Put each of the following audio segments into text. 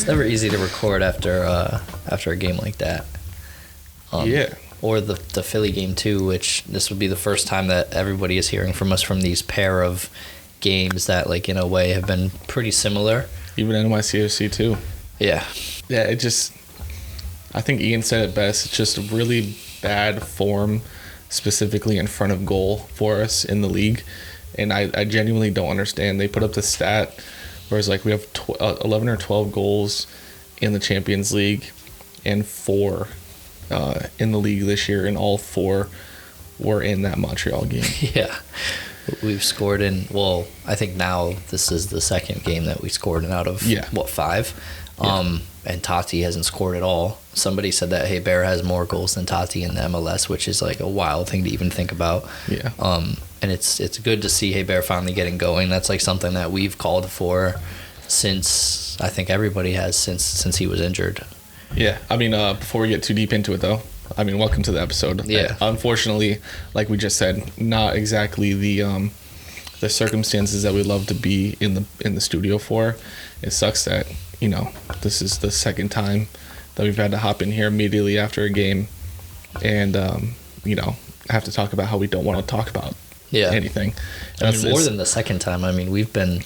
It's never easy to record after a game like that. Yeah. Or the Philly game too, which this would be the first time that everybody is hearing from us from these pair of games that, like, in a way have been pretty similar. Even NYCFC too. Yeah. Yeah, I think Ian said it best. It's just really bad form, specifically in front of goal for us in the league. And I genuinely don't understand. They put up the stat where it's like we have 11 or 12 goals in the Champions League and 4 in the league this year, and all 4 were in that Montreal game. Yeah. We've scored in, well, I think now this is the second game that we scored in out of, 5? Yeah. And Tati hasn't scored at all. Somebody said that Heber has more goals than Tati in the MLS, which is like a wild thing to even think about. Yeah. And it's good to see Heber finally getting going. That's like something that we've called for since, I think everybody has since he was injured. Yeah. I mean, before we get too deep into it, though, I mean, welcome to the episode. Yeah. Unfortunately, like we just said, not exactly the circumstances that we'd love to be in the studio for. It sucks that, you know, this is the second time that we've had to hop in here immediately after a game and, you know, have to talk about how we don't want to talk about anything. I mean, more than the second time. I mean, we've been...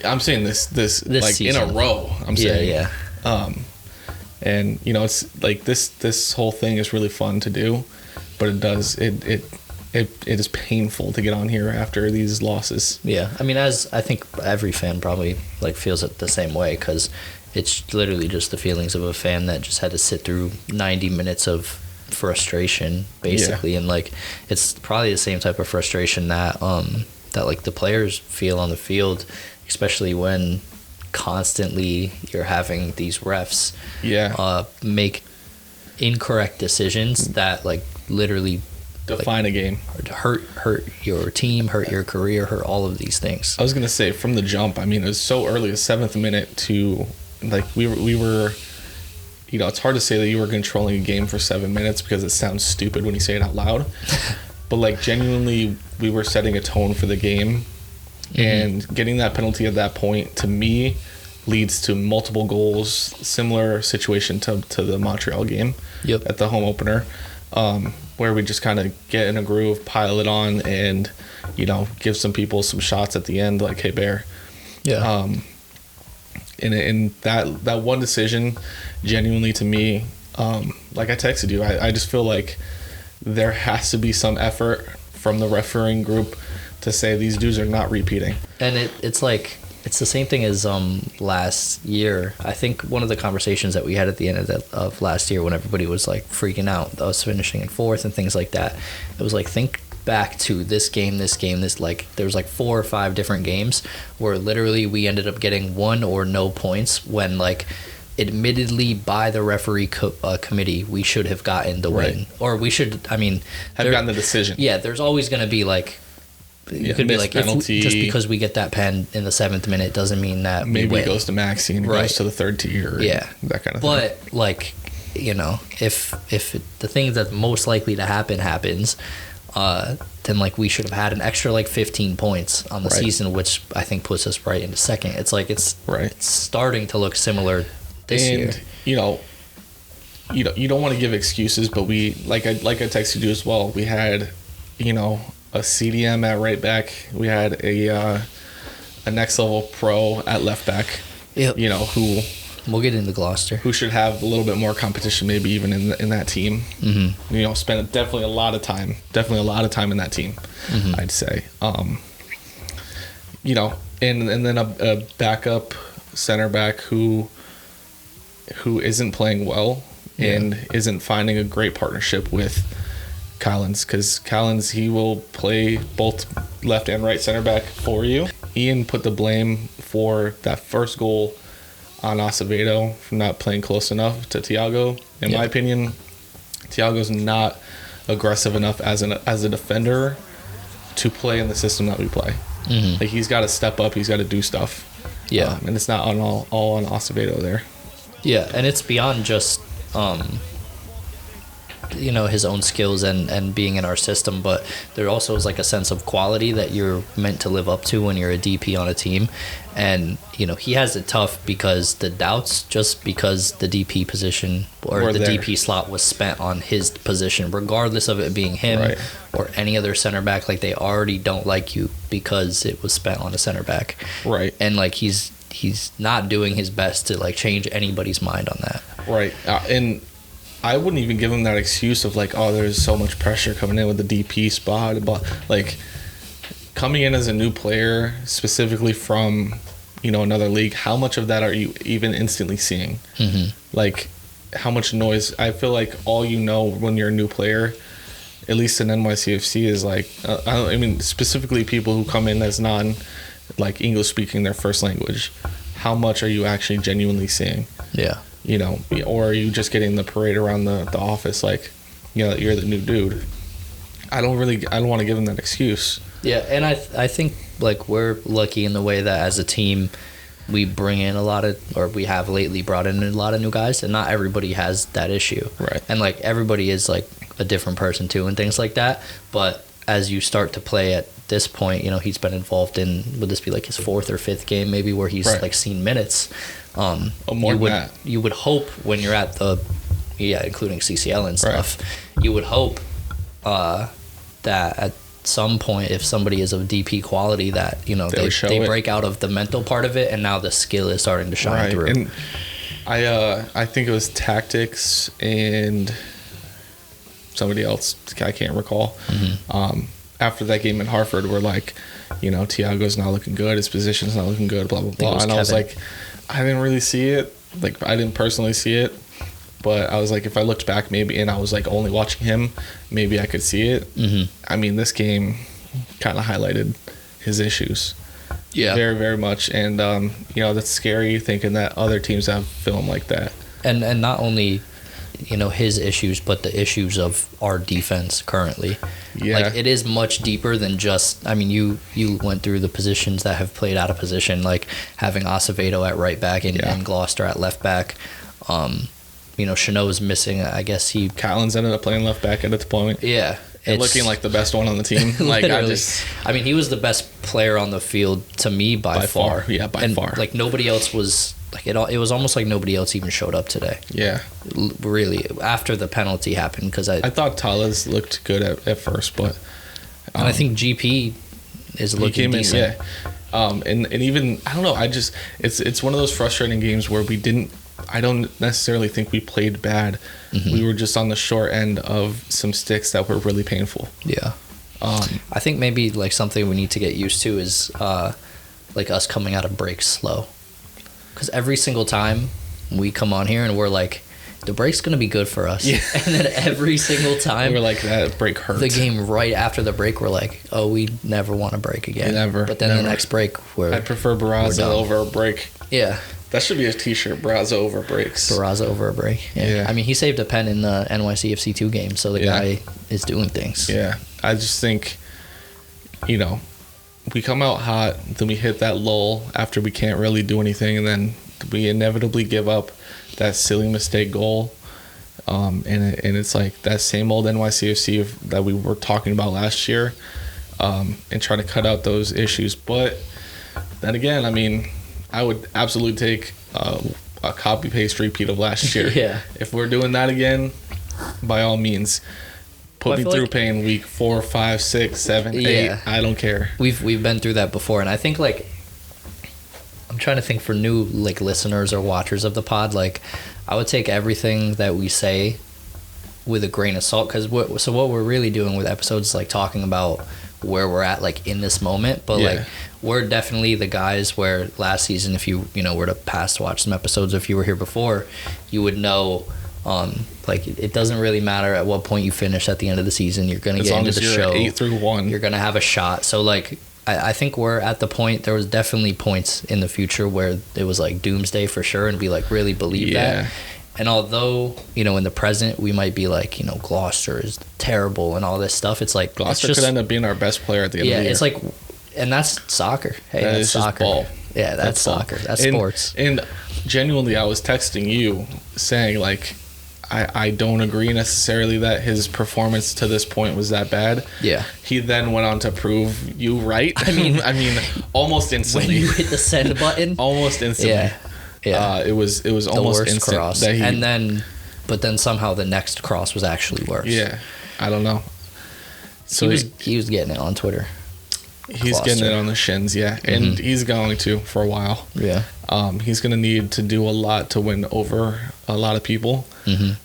I'm saying this like season. in a row. I'm saying. Yeah. And, you know, it's like this whole thing is really fun to do, but it is painful to get on here after these losses. Yeah. I mean, as I think every fan probably like feels it the same way, because it's literally just the feelings of a fan that just had to sit through 90 minutes of frustration, basically. Yeah. And like, it's probably the same type of frustration that like the players feel on the field, especially when constantly you're having these refs make incorrect decisions that like literally define a game, hurt your team, hurt your career, hurt all of these things. I was gonna say from the jump, I mean, it was so early, the 7th minute, to like we were you know, it's hard to say that you were controlling a game for 7 minutes because it sounds stupid when you say it out loud. But like genuinely we were setting a tone for the game. And getting that penalty at that point, to me, leads to multiple goals. Similar situation to the Montreal game at the home opener, where we just kind of get in a groove, pile it on, and, you know, give some people some shots at the end, like Heber. Yeah. And that one decision, genuinely to me, like I texted you, I just feel like there has to be some effort from the refereeing group to say these dudes are not repeating. And it's like, it's the same thing as last year. I think one of the conversations that we had at the end of last year, when everybody was like freaking out, us finishing in 4th and things like that, it was like, think back to this like there was like 4 or 5 different games where literally we ended up getting 1 or no points when, like, admittedly by the referee committee, we should have gotten the win, or we should, I mean, have gotten the decision. Yeah, there's always going to be like, you could be like, penalty. Just because we get that pen in the 7th minute doesn't mean that maybe it goes to Maxi and goes to the 3rd tier. Yeah, that kind of thing. But like, you know, if the thing that's most likely to happen happens, then like we should have had an extra like 15 points on the season, which I think puts us right into 2nd. It's like it's starting to look similar this year. You know, you don't want to give excuses, but we like I texted you as well. We had, you know, a CDM at right back. We had a next level pro at left back. Yep. You know, who we'll get into Gloucester, who should have a little bit more competition, maybe even in that team. Mm-hmm. You know, spent definitely a lot of time in that team. Mm-hmm. I'd say. You know, and then a backup center back who isn't playing well and isn't finding a great partnership with Collins, because Collins, he will play both left and right center back for you. Ian put the blame for that first goal on Acevedo for not playing close enough to Thiago. In my opinion, Thiago's not aggressive enough as a defender to play in the system that we play. Mm-hmm. Like, he's got to step up, he's got to do stuff. Yeah, and it's not all on Acevedo there. Yeah, and it's beyond just his own skills and being in our system, but there also is like a sense of quality that you're meant to live up to when you're a DP on a team. And he has it tough because the doubts, just because the DP position or the DP slot was spent on his position, regardless of it being him or any other center back, like they already don't like you because it was spent on a center back, right? And like he's not doing his best to like change anybody's mind on that, right? And I wouldn't even give him that excuse of like, oh, there's so much pressure coming in with the DP spot. But like coming in as a new player, specifically from, another league, how much of that are you even instantly seeing? Mm-hmm. Like how much noise? I feel like all when you're a new player, at least in NYCFC, is like, I mean, specifically people who come in as like English speaking their first language. How much are you actually genuinely seeing? Yeah. Or are you just getting the parade around the office like, you're the new dude? I don't want to give him that excuse. Yeah, and I think like we're lucky in the way that as a team we bring in we have lately brought in a lot of new guys, and not everybody has that issue. Right. And like everybody is like a different person too and things like that. But as you start to play at this point, he's been involved in, would this be like his 4th or 5th game maybe, where he's like seen minutes. You would hope when you're at including CCL and stuff, you would hope that at some point, if somebody is of DP quality, that they break out of the mental part of it, and now the skill is starting to shine through. And I think it was Tactics and somebody else, I can't recall. Mm-hmm. After that game in Hartford, we're like, Thiago's not looking good, his position's not looking good, blah blah blah. And I was like, I didn't really see it. Like I didn't personally see it, but I was like, if I looked back maybe, and I was like only watching him, maybe I could see it. Mm-hmm. I mean, this game kind of highlighted his issues. Yeah. Very, very much. And, that's scary thinking that other teams have film like that. And not only, his issues, but the issues of our defense currently. Yeah. Like, it is much deeper than just, I mean, you went through the positions that have played out of position, like having Acevedo at right back and Gloucester at left back. Chanot's missing, I guess Callan's ended up playing left back at its point. Yeah. It's looking like the best one on the team. Like he was the best player on the field to me by far. Yeah, by far. Like nobody else was like it was almost like nobody else even showed up today. Yeah. Really, after the penalty happened, because I thought Tales looked good at first, but and I think GP is looking decent. And even I don't know, it's one of those frustrating games where I don't necessarily think we played bad. Mm-hmm. We were just on the short end of some sticks that were really painful. Yeah. I think maybe like something we need to get used to is like us coming out of breaks slow. Because every single time we come on here and we're like, the break's going to be good for us. Yeah. And then every single time we're like, that break hurts. The game right after the break, we're like, oh, we never want to break again. Never. But then the next break, I prefer Barraza over a break. Yeah. That should be a t-shirt, Barraza over breaks. Barraza over a break. Yeah. I mean, he saved a pen in the NYCFC 2 game, so the guy is doing things. Yeah. I just think, we come out hot, then we hit that lull after we can't really do anything, and then we inevitably give up that silly mistake goal. And it's like that same old NYCFC that we were talking about last year, and try to cut out those issues. But then again, I mean, I would absolutely take a copy-paste repeat of last year. Yeah. If we're doing that again, by all means, put me through pain week 4, 5, 6, 7, 8. I don't care. We've been through that before, and I think like I'm trying to think for new like listeners or watchers of the pod. Like, I would take everything that we say with a grain of salt, because what we're really doing with episodes is like talking about where we're at like in this moment, but like we're definitely the guys where last season, if you were to watch some episodes, if you were here before, you would know like it doesn't really matter at what point you finish at the end of the season, you're gonna get into the show 8-1, you're gonna have a shot. So like I think we're at the point, there was definitely points in the future where it was like doomsday for sure, and we like really believe that. And although, in the present, we might be like, Gloucester is terrible and all this stuff, it's like... Gloucester could end up being our best player at the end of the year. Yeah, it's like... And that's soccer. Hey, that's soccer. Ball. Yeah, that's soccer. That's sports. And genuinely, I was texting you saying, like, I don't agree necessarily that his performance to this point was that bad. Yeah. He then went on to prove you right. I mean, almost instantly. When you hit the send button. Almost instantly. Yeah. It was almost worst instant cross. But then somehow the next cross was actually worse. Yeah. I don't know. So he was getting it on Twitter. He's getting it on the shins, yeah. And he's going to for a while. Yeah. He's going to need to do a lot to win over a lot of people.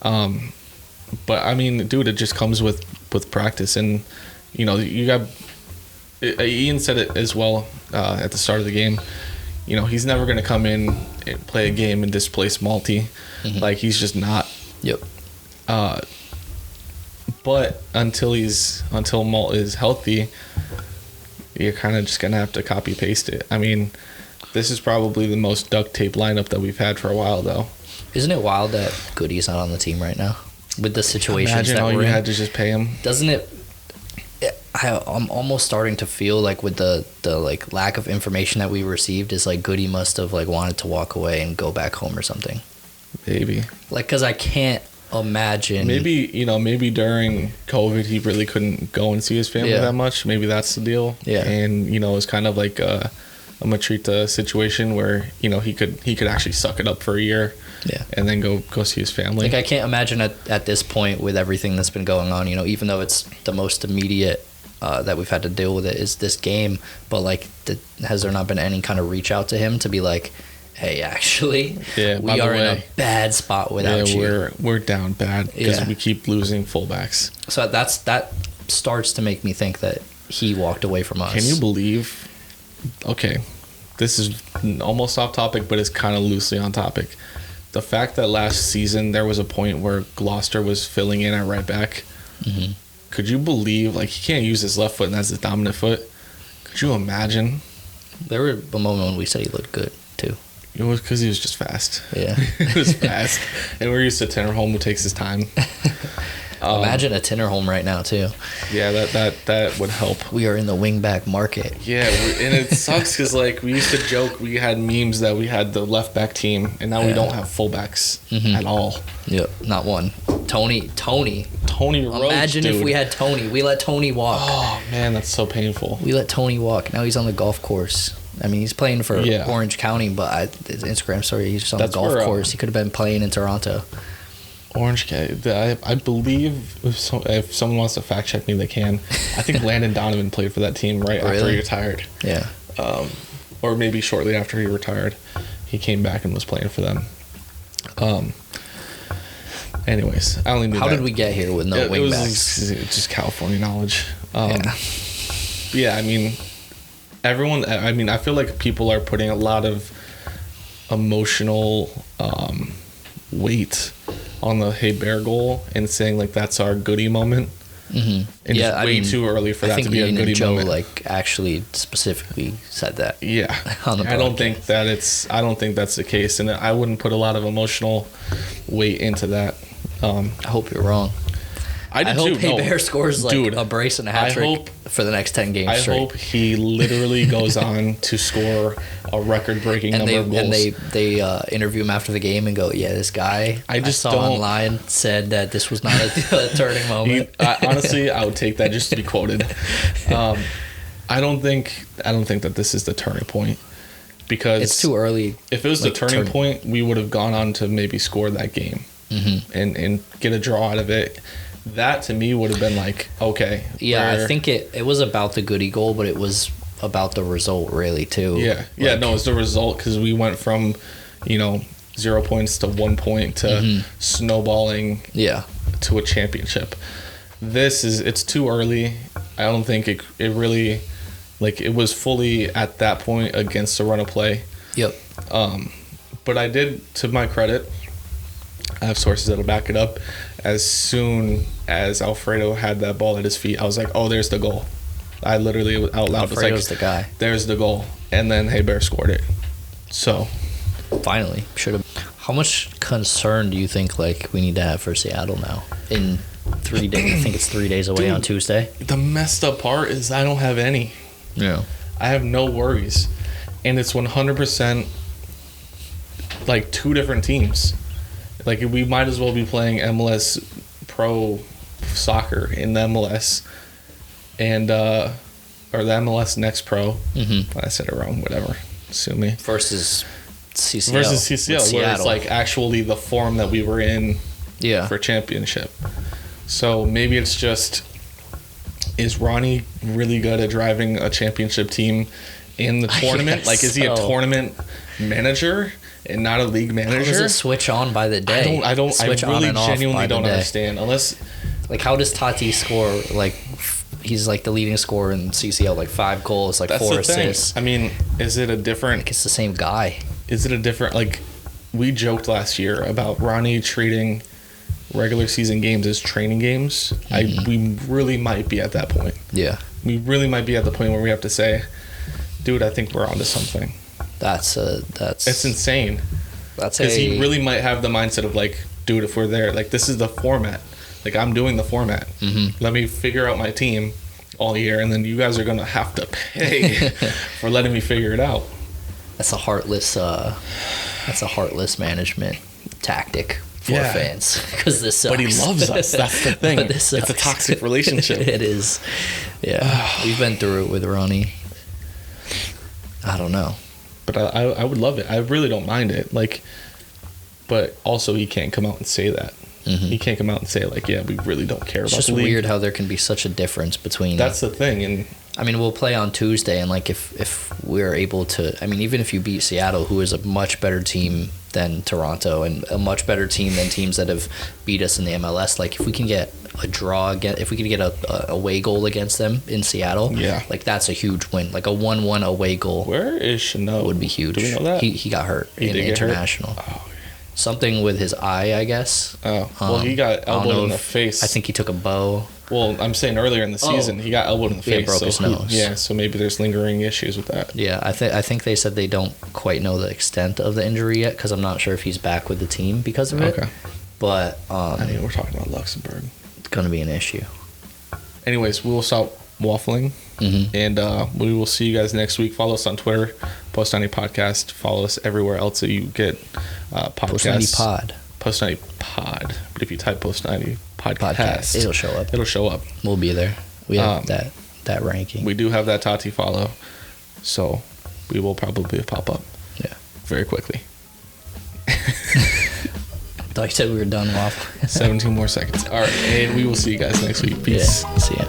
But I mean, dude, it just comes with practice. And, you know, you got, Ian said it as well at the start of the game. You know, he's never going to come in and play a game and displace Malty. Like, he's just not. Yep. But until Malt is healthy, you're kind of just going to have to copy paste it. I mean, this is probably the most duct tape lineup that we've had for a while, though. Isn't it wild that Goody's not on the team right now with the situations that we're in? Imagine all you had to just pay him. Doesn't it? I'm almost starting to feel like with the like lack of information that we received is like Goody must have like wanted to walk away and go back home or something. Maybe. Like, because I can't imagine. Maybe during COVID he really couldn't go and see his family that much. Maybe that's the deal. Yeah. And it's kind of like a Matrita situation where he could actually suck it up for a year. Yeah. And then go see his family. Like, I can't imagine at this point with everything that's been going on, even though it's the most immediate that we've had to deal with it is this game, but like has there not been any kind of reach out to him to be like, hey, actually, we are in a bad spot without you. We're down bad because we keep losing fullbacks. So that starts to make me think that he walked away from us. Can you believe? Okay, this is almost off topic, but it's kind of loosely on topic. The fact that last season there was a point where Gloucester was filling in at right back. Could you believe, like, he can't use his left foot and that's his dominant foot? Could you imagine? There were a moment when we said he looked good too. It was because he was just fast. Yeah. He was fast. And we're used to Tinnerholm, who takes his time. Imagine a Tinnerholm right now too. Yeah, that would help. We are in the wingback market. Yeah, and it sucks because like we used to joke, we had memes that we had the left back team, and now we don't have fullbacks at all. Yep, not one. Tony Roach, imagine dude. if we had Tony. We let Tony walk. Oh man, that's so painful. We let Tony walk. Now he's on the golf course. I mean, he's playing for Orange County, but his Instagram story, he's just on the golf course. He could have been playing in Toronto. Orange County. I believe if someone wants to fact check me, they can. I think Landon Donovan played for that team after he retired. Yeah. Or maybe shortly after he retired, he came back and was playing for them. Anyways, I only knew How did we get here with no wingbacks? It was just California knowledge. Yeah, I mean, everyone. I mean, I feel like people are putting a lot of emotional weight on the Heber goal and saying like that's our Goody moment. And it's way too early for that to be a Goody moment. Like actually specifically said that. Yeah, I don't think that's the case, and I wouldn't put a lot of emotional weight into that. I hope you're wrong. I hope Heber scores like a brace and a hat trick for the next 10 games straight. I hope he literally goes on to score a record-breaking number of goals. And they interview him after the game and go, yeah, this guy I saw online said that this was not a turning moment. Honestly, I would take that just to be quoted. I don't think that this is the turning point because it's too early. If it was the turning point, we would have gone on to maybe score that game and get a draw out of it. That to me would have been like, okay. Yeah, I think it was about the Goody goal, but it was about the result really too. Yeah, no, it's the result because we went from 0 points to 1 point to snowballing to a championship. It's too early. I don't think it really, like, it was fully at that point against the run of play. Yep. But I did, to my credit, I have sources that'll back it up. As soon as Alfredo had that ball at his feet, I was like, oh, there's the goal. I literally out loud was like, the guy. There's the goal. And then Heber scored it. So. Finally. Should have. How much concern do you think like we need to have for Seattle now? In 3 days, I think it's 3 days away on Tuesday. The messed up part is I don't have any. Yeah. I have no worries. And it's 100% like two different teams. Like, we might as well be playing MLS Pro Soccer in the MLS and or the MLS Next Pro. I said it wrong. Whatever. Sue me. Versus CCL. Where it's like actually the form that we were in for championship. So maybe it's just, is Ronny really good at driving a championship team in the tournament? Like, is he a tournament manager and not a league manager? How does it switch on by the day? I really genuinely don't understand. Unless, like, how does Tati score? Like, he's like the leading scorer in CCL, like 5 goals, like 4 assists. I mean, is it a different? Like, it's the same guy. Is it a different? Like, we joked last year about Ronny treating regular season games as training games. We really might be at that point. Yeah, we really might be at the point where we have to say, dude, I think we're onto something. That's it's insane. Because he really might have the mindset of like, dude, if we're there, like, this is the format. Like, I'm doing the format. Let me figure out my team all year, and then you guys are gonna have to pay for letting me figure it out. That's a heartless management tactic for fans, because this sucks. But he loves us. That's the thing. It's a toxic relationship. It is. Yeah, we've been through it with Ronny. I don't know, but I would love it. I really don't mind it. Like, but also he can't come out and say that. He can't come out and say, like, yeah, we really don't care about the league. It's just weird how there can be such a difference between. That's the thing, and I mean, we'll play on Tuesday, and like if we're able to, I mean, even if you beat Seattle, who is a much better team than Toronto and a much better team than teams that have beat us in the MLS, like, if we can get a draw again, if we can get a away goal against them in Seattle, like, that's a huge win. Like a 1-1 away goal. Where is Chanel? Would be huge. Do we know that? He got hurt in international. Something with his eye, I guess. Oh, well, he got elbowed in the face. I think he took a bow. Well, I'm saying earlier in the season, he got elbowed in the face. Broke his nose. So maybe there's lingering issues with that. Yeah, I think they said they don't quite know the extent of the injury yet, because I'm not sure if he's back with the team because of it. Okay. But I mean, we're talking about Luxembourg. It's going to be an issue. Anyways, we will stop waffling. And we will see you guys next week. Follow us on Twitter, Post 90 Podcast. Follow us everywhere else that you get podcasts. Post 90 Pod. Post 90 Pod. But if you type Post 90 Podcast, it'll show up. It'll show up. We'll be there. We have that ranking. We do have that Tati follow, so we will probably pop up. Yeah, very quickly. Thought you said we were done, waffle. 17 more seconds. All right, and we will see you guys next week. Peace. Yeah, see ya.